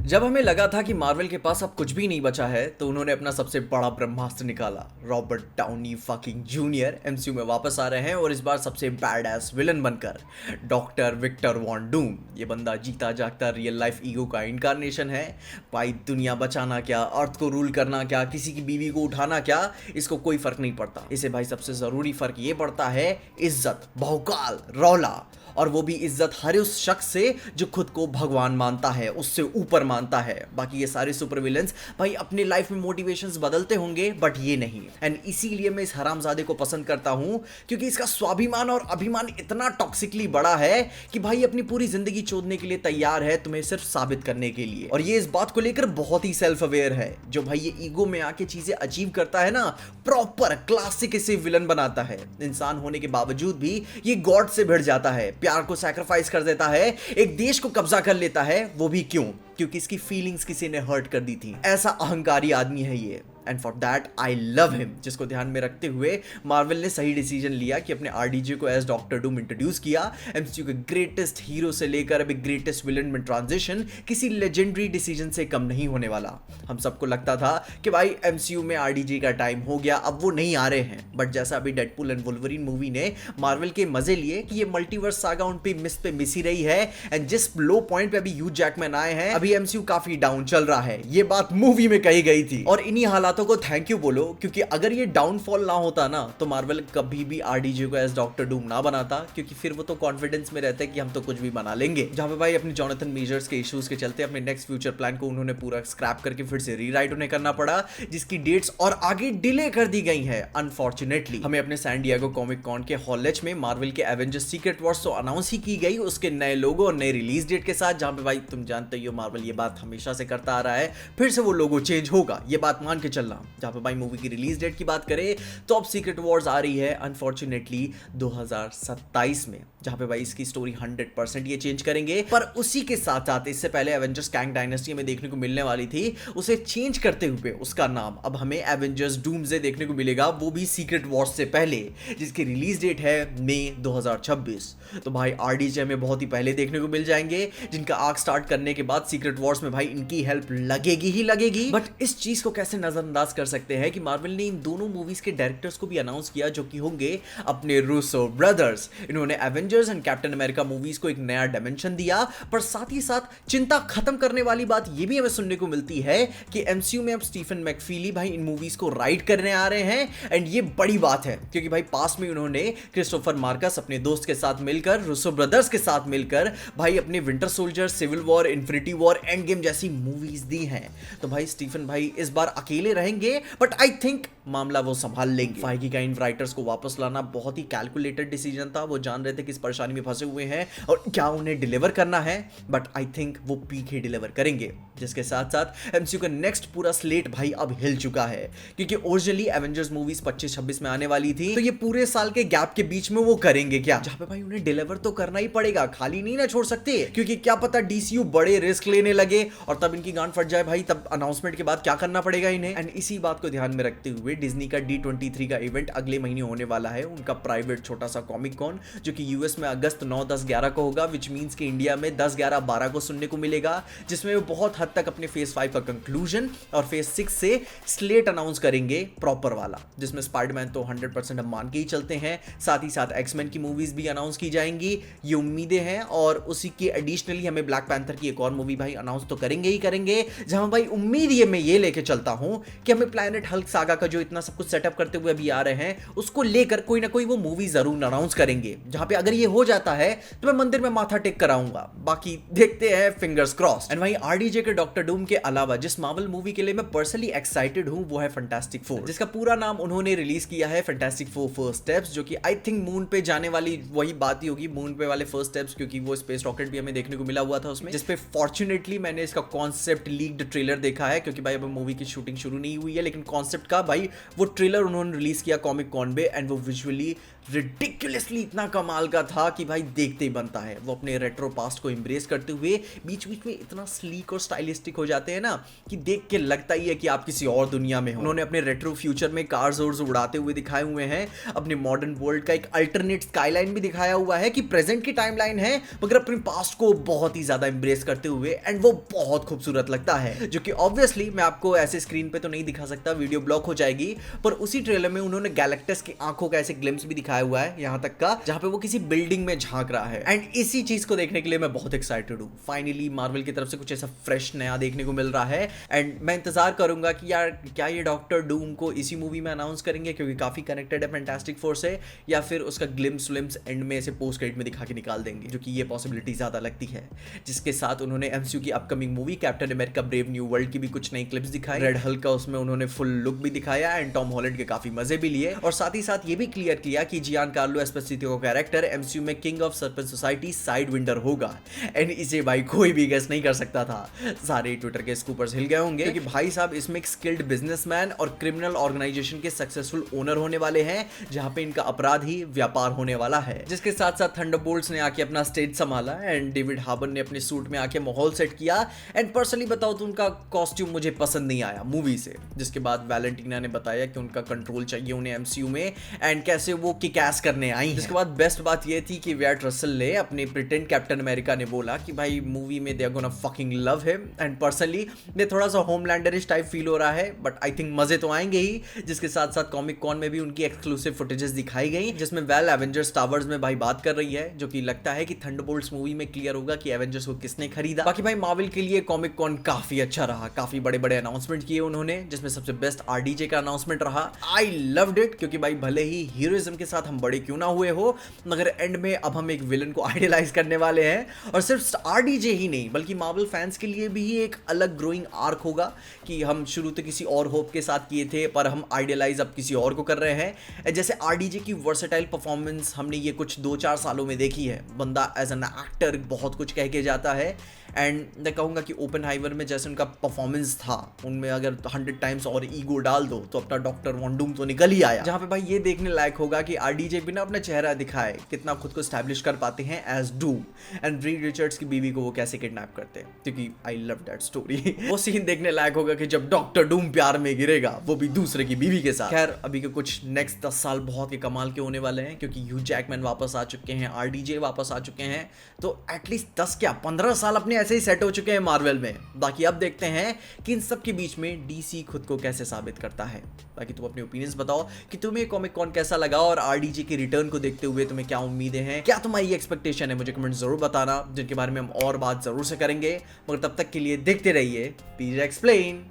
जब हमें लगा था कि मार्वल के पास अब कुछ भी नहीं बचा है तो उन्होंने अपना सबसे बड़ा ब्रह्मास्त्र निकाला। Robert Downey fucking junior MCU में वापस आ रहे हैं और इस बार सबसे बैड एस विलन बनकर। डॉक्टर विक्टर वॉन डूम, ये बंदा जीता जागता रियल लाइफ ईगो का इनकारनेशन है। भाई दुनिया बचाना क्या, अर्थ को रूल करना क्या, किसी की बीवी को उठाना क्या, इसको कोई फर्क नहीं पड़ता। इसे भाई सबसे जरूरी फर्क ये पड़ता है इज्जत, बहुकाल, रौला, और वो भी इज्जत हर उस शख्स से जो खुद को भगवान मानता है, उससे ऊपर मानता है। बाकी ये सारे सुपर विलेंस भाई अपनी लाइफ में मोटिवेशंस बदलते होंगे बट ये नहीं। एंड इसीलिए मैं इस हरामजादे को पसंद करता हूं क्योंकि इसका स्वाभिमान और अभिमान इतना टॉक्सिकली बड़ा है कि भाई अपनी पूरी जिंदगी चोदने के लिए तैयार है तुम्हें सिर्फ साबित करने के लिए। और ये इस बात को लेकर बहुत ही सेल्फ अवेयर है। जो भाई ये ईगो में आके चीजें अचीव करता है ना, प्रॉपर क्लासिक इसे विलन बनाता है। इंसान होने के बावजूद भी ये गॉड से भिड़ जाता है, प्यार को सैक्रिफाइस कर देता है, एक देश को कब्जा कर लेता है। वो भी क्यों? क्योंकि इसकी फीलिंग्स किसी ने हर्ट कर दी थी। ऐसा अहंकारी आदमी है ये, and for that I love him. जिसको ध्यान में रखते हुए मार्वल ने सही डिसीजन लिया कि अपने आरडीजे को एज डॉक्टर डूम इंट्रोड्यूस किया। एमसीयू के ग्रेटेस्ट हीरो से लेकर अभी ग्रेटेस्ट विलन में ट्रांजिशन किसी लेजेंडरी डिसीजन से कम नहीं होने वाला। हम सबको लगता था कि भाई एमसीयू में आरडीजे का टाइम हो गया, अब वो नहीं आ रहे हैं। बट जैसा अभी डेडपूल एंड वुल्वरीन मूवी ने मार्वल के मजे लिए कि ये मल्टीवर्स सागा उन पे मिस ही रही है, एंड जिस लो पॉइंट पे अभी ह्यू जैकमैन आए हैं, अभी एमसीयू काफी डाउन चल रहा है। ये बात मूवी में कही गई थी और इन्हीं हालातों को थैंक यू बोलो, क्योंकि अगर ये डाउनफॉल ना होता ना तो मार्वल कभी भी आरडीजे को एज डॉक्टर डूम ना बनाता, क्योंकि फिर वो तो कॉन्फिडेंस में रहते कि हम तो कुछ भी बना लेंगे। जहां पे भाई अपने जॉनथन मेजर्स के इश्यूज के चलते अपने नेक्स्ट फ्यूचर प्लान को उन्होंने पूरा स्क्रैप करके फिर से रीराइट उन्हें करना पड़ा, जिसकी डेट्स और आगे डिले कर दी गई हैं। अनफॉर्चुनेटली हमें अपने सैन डिएगो कॉमिक कॉन के हॉलेज में मार्वल के एवेंजर्स सीक्रेट वॉर्स तो अनाउंस ही की गई, उसके नए लोगो और नए रिलीज डेट के साथ। जहां पे भाई तुम जानते ही हो मार्वल ये बात हमेशा से करता आ रहा है, फिर से वो लोगो चेंज होगा, ये बात मान के चलना। जहां पे भाई मूवी की रिलीज डेट की बात करें तो अब सीक्रेट वॉर्स आ रही है अनफॉर्चुनेटली 2027 में, जहां पे भाई इसकी स्टोरी 100% ये चेंज करेंगे। पर उसी के साथ साथ इससे पहले एवेंजर्स कैंग डायनेस्टी में देखने को मिलने वाली थी, उसे चेंज करते हुए उसका नाम अब हमें एवेंजर्स डूम्सडे देखने को मिलेगा, वो भी सीक्रेट वॉर्स से पहले, जिसकी रिलीज डेट है मई 2026। तो भाई आरडीजे हमें बहुत ही पहले देखने को मिल जाएंगे, जिनका आर्क स्टार्ट करने के बाद सीक्रेट वॉर्स में भाई इनकी हेल्प लगेगी ही लगेगी। बट इस चीज को कैसे नजरअंदाज कर सकते हैं कि मार्वल ने इन दोनों मूवीज के डायरेक्टर्स को भी अनाउंस किया, जो कि होंगे अपने रूसो ब्रदर्स। इन्होंने Avengers end captain America movies को एक नया डायमेंशन दिया, पर साथ ही साथ चिंता खत्म करने वाली बात यह भी हमें सुनने को मिलती है कि एमसीयू में अब स्टीफन मैकफीली भाई इन मूवीज को राइट करने आ रहे हैं। एंड ये बड़ी बात है क्योंकि भाई पास में उन्होंने क्रिस्टोफर मार्कस अपने दोस्त के साथ मिलकर, रूसो ब्रदर्स के साथ मिलकर भाई अपने Winter Soldier, Civil War, Infinity War, Endgame movies मूवीज दी हैं। तो भाई स्टीफन भाई इस बार अकेले रहेंगे, बट आई थिंक मामला वो संभाल लेंगे। फाइगी का इन राइटर्स को वापस लाना बहुत ही कैलकुलेटेड डिसीजन था। वो जान रहे थे कि इस परेशानी में फंसे हुए हैं और क्या उन्हें डिलीवर करना है, बट आई थिंक वो पीक ही डिलीवर करेंगे। जिसके साथ साथ एमसीयू का नेक्स्ट पूरा स्लेट भाई अब हिल चुका है, क्योंकि ओरिजिनली एवेंजर्स मूवीज 25-26 में आने वाली थी, तो ये पूरे साल के गैप के बीच में वो करेंगे क्या, जहां पे भाई उन्हें डिलीवर तो करना ही पड़ेगा, खाली नहीं ना छोड़ सकते। क्योंकि क्या पता डीसीयू बड़े रिस्क लेने लगे और तब इनकी गांड फट जाए भाई, तब अनाउंसमेंट के बाद क्या करना पड़ेगा इन्हें। एंड इसी बात को ध्यान में रखते हुए डिज्नी का D23 का इवेंट अगले महीने होने वाला है, उनका प्राइवेट छोटा सा कॉमिक कॉन, जो कि यूएस में अगस्त 9, 10, 11 को होगा, विच मींस कि इंडिया में 10, 11, 12 को सुनने को मिलेगा, जिसमें वो बहुत हद तक अपने फेज 5 का कंक्लूजन और फेज 6 से स्लेट अनाउंस करेंगे प्रॉपर वाला, जिसमें स्पाइडरमैन तो 100% हम मान के ही चलते हैं, साथ ही साथ एक्समैन की मूवीज भी अनाउंस की जाएंगी, ये उम्मीदें हैं। और उसी के एडिशनली हमें ब्लैक पैंथर की एक और मूवी भाई अनाउंस तो करेंगे ही करेंगे, जहां भाई उम्मीद ये मैं ये लेके चलता हूं कि हमें प्लैनेट हल्क सागा का जो इतना सब कुछ सेटअप करते हुए अभी आ रहे हैं, उसको लेकर कोई ना कोई वो मूवी जरूर अनाउंस करेंगे, जहां पे अगर ये हो जाता है तो मैं मंदिर में माथा टेक कर आऊंगा। बाकी देखते हैं, फिंगर्स क्रॉस्ड। एंड भाई आरडीजे के डॉक्टर डूम के अलावा जिस मार्वल मूवी के लिए मैं पर्सनली एक्साइटेड हूं वो है फैंटास्टिक फोर, जिसका पूरा नाम उन्होंने रिलीज किया है फैंटास्टिक फोर फर्स्ट स्टेप्स, जो कि आई थिंक मून पे जाने वाली वही बात ही होगी, मून पे वाले फर्स्ट स्टेप्स, क्योंकि वो स्पेस रॉकेट भी हमें देखने को मिला हुआ था उसमें, जिसपे फॉर्चुनेटली मैंने इसका कॉन्सेप्ट लीक्ड ट्रेलर देखा है, क्योंकि भाई अब मूवी की शूटिंग शुरू नहीं हुई है, लेकिन कॉन्सेप्ट का भाई वो ट्रेलर उन्होंने रिलीज किया कॉमिक कॉन में, एंड वो विजुअली रिडिकुलसली इतना कमाल का था कि भाई देखते ही बनता है। वो अपने रेट्रो पास्ट को एम्ब्रेस करते हुए बीच बीच में इतना स्लीक और स्टाइलिस्टिक हो जाते हैं ना कि देख के लगता ही है कि आप किसी और दुनिया में हो। उन्होंने अपने रेट्रो फ्यूचर में कार्स और उड़ाते हुए दिखाए हुए हैं, अपने मॉडर्न वर्ल्ड का एक अल्टरनेट स्काईलाइन भी दिखाया हुआ है कि प्रेजेंट की टाइमलाइन है मगर अपने पास्ट को बहुत ही ज्यादा एम्ब्रेस करते हुए, एंड वो बहुत खूबसूरत लगता है। जो कि ऑब्वियसली मैं आपको ऐसे स्क्रीन पे तो नहीं दिखा सकता, वीडियो ब्लॉक हो जाएगी, पर उसी ट्रेलर में उन्होंने गैलेक्टस की आंखों का ऐसे ग्लिम्स भी दिखाया हुआ है यहां तक का जहां पे वो किसी बिल्डिंग में झांक रहा है। एंड इसी चीज को देखने के लिए मैं बहुत एक्साइटेड हूं। फाइनली मार्वल की तरफ से कुछ ऐसा फ्रेश नया देखने को मिल रहा है, एंड मैं इंतजार करूंगा कि यार क्या ये डॉक्टर डूम को इसी मूवी में अनाउंस करेंगे क्योंकि काफी कनेक्टेड है फैंटास्टिक फोर से, या फिर उसका ग्लिम्स विम्स एंड में ऐसे पोस्ट क्रेडिट में दिखा के निकाल देंगे, जो कि ये पॉसिबिलिटी ज्यादा लगती है। जिसके साथ उन्होंने एमसीयू की upcoming movie captain America brave new world की भी कुछ नई क्लिप्स दिखाई। रेड हल्क का उसमें उन्होंने फुल लुक भी दिखाया एंड टॉम हॉलैंड के काफी मजे भी लिए, और साथ ही साथ ये भी क्लियर किया कि जियान कार्लो एस्पेसितो का कैरेक्टर एमसीयू में King of Serpent Society Sidewinder होगा। एंड इसे भाई कोई भी गेस नहीं कर सकता था। सारे ट्विटर के स्कूपर्स हिल गए होंगे क्योंकि भाई साहब इसमें एक स्किल्ड बिजनेसमैन और क्रिमिनल ऑर्गेनाइजेशन के सक्सेसफुल ओनर होने वाले हैं, जहां पे इनका अपराध ही व्यापार होने वाला है। जिसके साथ साथ थंडरबोल्ट्स ने आके अपना स्टेज संभाला एंड डेविड हार्बर ने अपने सूट में आके माहौल सेट किया। एंड पर्सनली बताओ तो उनका कॉस्ट्यूम मुझे पसंद नहीं आया मूवी से। जिसके बाद वैलेंटीना ने बताया कि उनका कंट्रोल चाहिए उन्हें एमसीयू में एंड कैसे वो किक एस करने आई हैं। जिसके बाद बेस्ट बात ये थी कि वियाट रसल ने अपने प्रिटेंड कैप्टन अमेरिका ने बोला कि भाई मूवी में they are gonna fucking love him. And personally मैं थोड़ा सा होमलैंडरिश टाइप फील हो रहा है, बट आई थिंक मजे तो आएंगे ही। जिसके साथ साथ कॉमिक कॉन में भी उनकी एक्सक्लूसिव फुटेजेस दिखाई गई जिसमें वेल एवेंजर्स टावर्स में भाई बात कर रही है, जो कि लगता है कि थंडरबोल्ट्स मूवी में क्लियर होगा कि एवेंजर्स को किसने खरीदा। बाकी भाई मार्वल के लिए कॉमिक कॉन काफी अच्छा रहा, काफी बड़े बड़े अनाउंसमेंट किए उन्होंने, जिसमें सबसे बेस्ट आरडीजे का अनाउंसमेंट रहा। आई लव्ड इट क्योंकि भाई भले ही हीरोइज्म के साथ हम बड़े क्यों ना हुए हो, मगर एंड में अब हम एक विलन को आइडियलाइज करने वाले हैं। और सिर्फ आरडीजे ही नहीं बल्कि मार्वल फैंस के लिए भी एक अलग ग्रोइंग आर्क होगा कि हम शुरू तो किसी और होप के साथ किए थे पर हम आइडियलाइज अब किसी और को कर रहे हैं। जैसे आरडीजे की वर्सेटाइल परफॉर्मेंस हमने ये कुछ 2-4 सालों में देखी है। बंदा एज एन एक्टर बहुत कुछ कह के जाता है, एंड मैं कहूँगा कि ओपनहाइमर में जैसे उनका परफॉर्मेंस था उनमें अगर 100 टाइम्स और ईगो डाल दो तो अपना डॉक्टर वॉन्डूम तो निकल ही आया। जहाँ पे भाई ये देखने लायक होगा कि आरडीजे बिना अपना चेहरा दिखाए कितना खुद को स्टैब्लिश कर पाते हैं as Doom, and Reed Richards की बीवी को वो कैसे किडनैप करते हैं, क्योंकि आई लव दैट स्टोरी। वो सीन देखने लायक होगा कि जब डॉक्टर डूम प्यार में गिरेगा, वो भी दूसरे की बीवी के साथ। खैर अभी के कुछ नेक्स्ट 10 साल बहुत ही कमाल के होने वाले हैं क्योंकि ह्यू जैकमैन वापस आ चुके हैं, आरडीजे वापस आ चुके हैं, तो एटलीस्ट 10 क्या 15 साल अपने ऐसे ही सेट हो चुके हैं मार्वल में। बाकी अब देखते हैं कि इन सब के बीच में डीसी खुद को कैसे साबित करता है। बाकी तुम अपने ओपिनियंस बताओ कि तुम्हें कॉमिक कॉन कैसा लगा और आरडीजे के रिटर्न को देखते हुए तुम्हें क्या उम्मीदें हैं, क्या तुम्हारी एक्सपेक्टेशन है, मुझे कमेंट जरूर बताना, जिनके बारे में हम और बात जरूर से करेंगे। मगर तब तक के लिए देखते रहिए पीजे एक्सप्लेन।